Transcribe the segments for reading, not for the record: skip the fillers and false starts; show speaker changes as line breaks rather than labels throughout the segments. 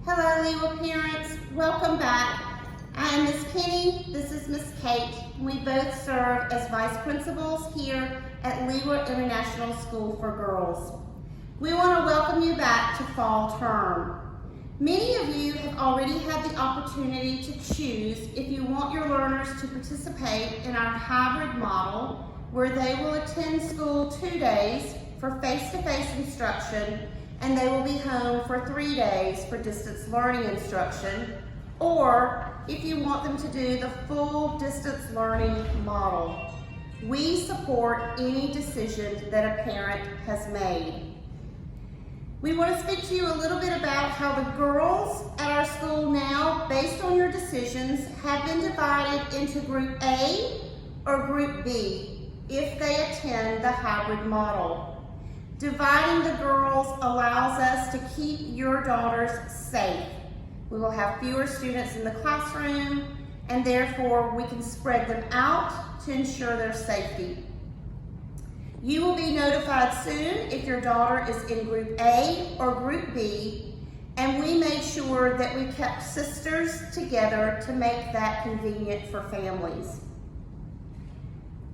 Hello, Lewa parents. Welcome back. I am Miss Penny. This is Miss Kate. We both serve as vice principals here at Lewa International School for Girls. We want to welcome you back to fall term. Many of you have already had the opportunity to choose if you want your learners to participate in our hybrid model, where they will attend school 2 days for face-to-face instruction and they will be home for 3 days for distance learning instruction, or if you want them to do the full distance learning model. We support any decision that a parent has made. We want to speak to you a little bit about how the girls at our school now, based on your decisions, have been divided into Group A or Group B if they attend the hybrid model. Dividing the girls allows us to keep your daughters safe. We will have fewer students in the classroom, and therefore we can spread them out to ensure their safety. You will be notified soon if your daughter is in Group A or Group B, and we made sure that we kept sisters together to make that convenient for families.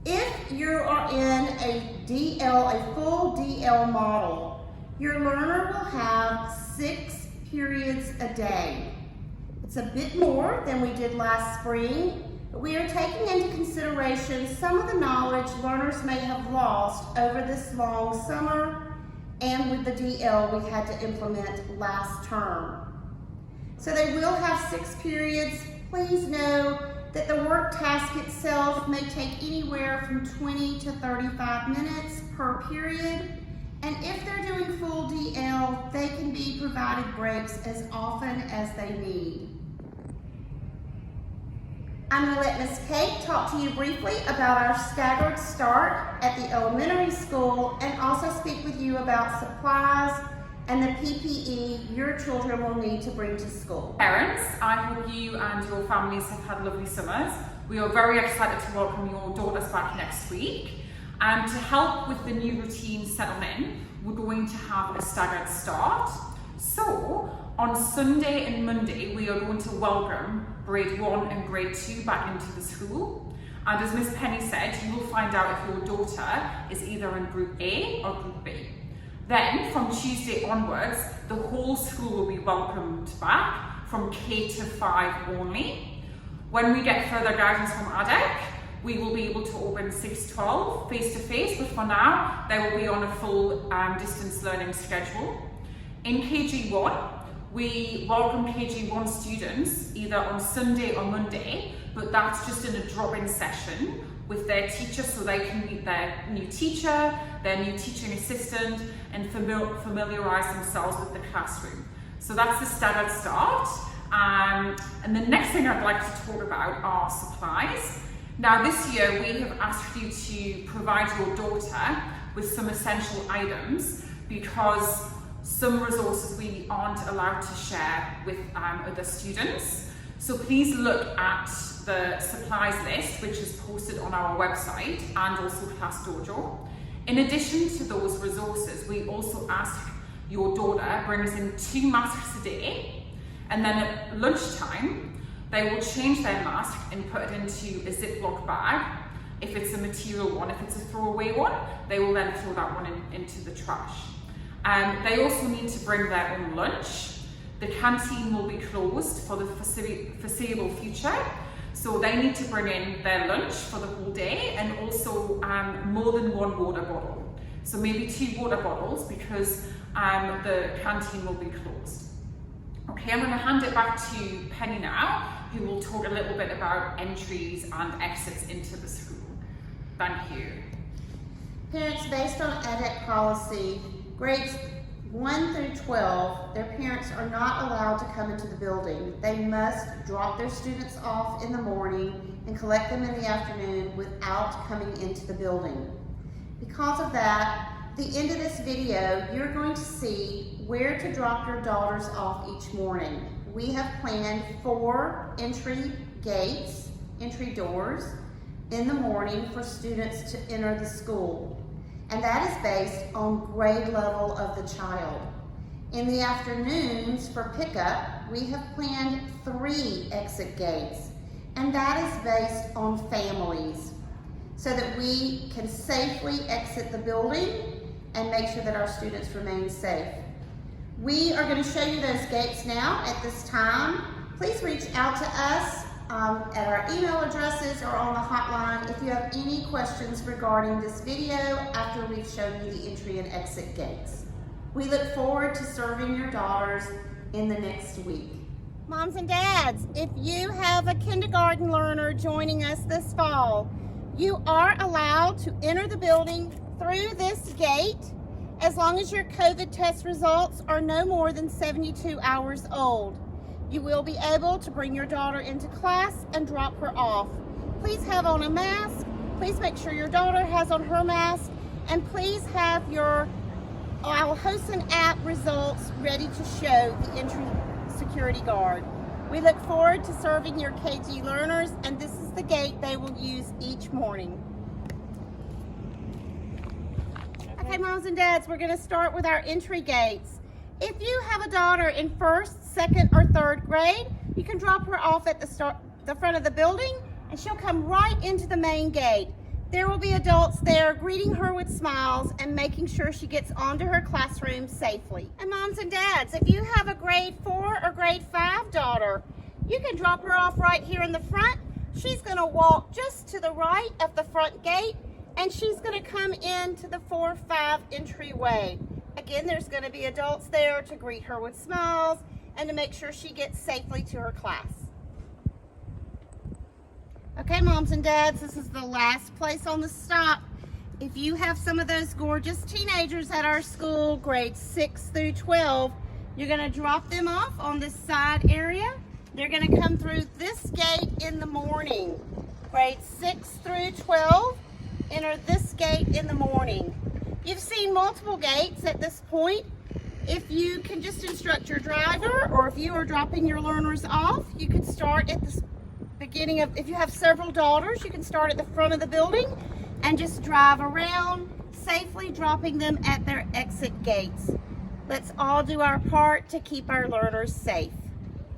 If you are in a full DL model, your learner will have 6 periods a day. It's a bit more than we did last spring, but we are taking into consideration some of the knowledge learners may have lost over this long summer and with the DL we had to implement last term. So they will have 6 periods. Please know that the work task itself may take anywhere from 20 to 35 minutes per period, and if they're doing full DL, they can be provided breaks as often as they need. I'm going to let Miss Kate talk to you briefly about our staggered start at the elementary school and also speak with you about supplies and the PPE your children will need to bring to school.
Parents, I hope you and your families have had lovely summers. We are very excited to welcome your daughters back next week. And to help with the new routine settle in, we're going to have a staggered start. So, on Sunday and Monday, we are going to welcome grade 1 and grade 2 back into the school. And as Miss Penny said, you will find out if your daughter is either in Group A or Group B. Then, from Tuesday onwards, the whole school will be welcomed back from K to 5 only. When we get further guidance from ADEC, we will be able to open 6-12 face-to-face, but for now, they will be on a full distance learning schedule. In KG1, we welcome KG1 students either on Sunday or Monday, but that's just in a drop-in session with their teacher so they can meet their new teacher, their new teaching assistant, and familiarise themselves with the classroom. So that's the staggered start. And the next thing I'd like to talk about are supplies. Now this year we have asked you to provide your daughter with some essential items because some resources we aren't allowed to share with other students. So please look at the supplies list, which is posted on our website and also Class Dojo. In addition to those resources, we also ask your daughter brings in 2 masks a day, and then at lunchtime, they will change their mask and put it into a Ziploc bag. If it's a material one, if it's a throwaway one, they will then throw that one into the trash. They also need to bring their own lunch. The canteen will be closed for the foreseeable future, so they need to bring in their lunch for the whole day and also more than 1 water bottle. So maybe 2 water bottles because the canteen will be closed. Okay, I'm going to hand it back to Penny now, who will talk a little bit about entries and exits into the school. Thank you.
Parents, based on ADEC policy, grades 1 through 12, their parents are not allowed to come into the building. They must drop their students off in the morning and collect them in the afternoon without coming into the building. Because of that, at the end of this video, you're going to see where to drop your daughters off each morning. We have planned 4 entry gates, entry doors, in the morning for students to enter the school. And that is based on grade level of the child. In the afternoons for pickup, we have planned 3 exit gates, and that is based on families so that we can safely exit the building and make sure that our students remain safe. We are going to show you those gates now at this time. Please reach out to us at our email addresses or on the hotline if you have any questions regarding this video after we've shown you the entry and exit gates. We look forward to serving your daughters in the next week. Moms and dads, if you have a kindergarten learner joining us this fall, you are allowed to enter the building through this gate as long as your COVID test results are no more than 72 hours old. You will be able to bring your daughter into class and drop her off. Please have on a mask. Please make sure your daughter has on her mask, and please have your Al Hosn app results ready to show the entry security guard. We look forward to serving your KG learners, and this is the gate they will use each morning. Okay, moms and dads, we're going to start with our entry gates. If you have a daughter in 1st, 2nd, or 3rd grade, you can drop her off at the front of the building, and she'll come right into the main gate. There will be adults there greeting her with smiles and making sure she gets onto her classroom safely. And moms and dads, if you have a grade 4 or grade 5 daughter, you can drop her off right here in the front. She's going to walk just to the right of the front gate, and she's going to come into the 4-5 entryway. Again, there's going to be adults there to greet her with smiles and to make sure she gets safely to her class. Okay, moms and dads, this is the last place on the stop. If you have some of those gorgeous teenagers at our school, grades 6 through 12, you're going to drop them off on this side area. They're going to come through this gate in the morning. Grades 6 through 12, enter this gate in the morning. You've seen multiple gates at this point. If you can just instruct your driver, or if you are dropping your learners off, you could start at the beginning of, if you have several daughters, you can start at the front of the building and just drive around, safely dropping them at their exit gates. Let's all do our part to keep our learners safe.